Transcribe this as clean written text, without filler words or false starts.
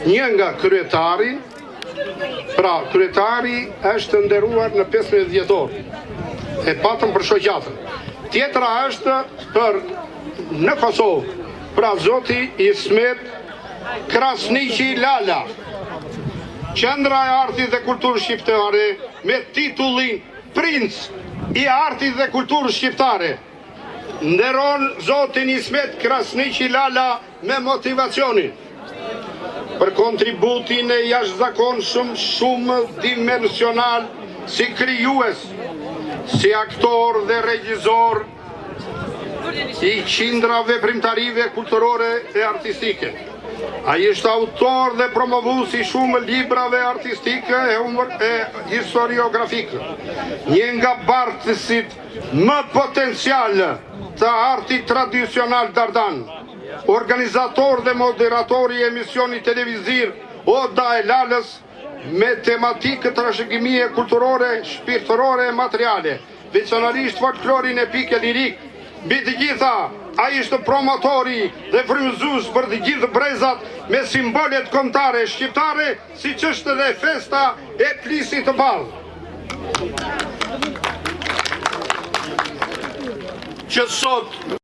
Një nga kryetari, pra kryetari është nderuar në 15 vjetor, e patëm për shoqatën. Tjetra është për në Kosovë, pra zoti Ismet Krasniqi Lala, Qendra e Artit dhe Kulturës Shqiptare me titullin Princ i Artit dhe Kulturës Shqiptare. Nderon zotin Ismet Krasniqi Lala me motivacionin për kontributin e jashtëzakonshëm shumë dimensional si krijues, si aktor dhe regjisor i qindrave veprimtarive kulturore e artistike. Ai është autor dhe promovues i shumë librave artistike e historiografike. Një nga bartësit më potencial të artit tradicional dardan, organizator dhe moderatori i emisionit televiziv Oda e Lalës me tematikë trashëgimie kulturore, shpirtërore e materiale, veçanërisht folklorin epik e lirik. Mbi të gjitha, ai është promotori dhe frymëzues për të gjithë brezat me simbolet kombëtare shqiptare, siç është edhe festa e Plisit të Ballë. Që sot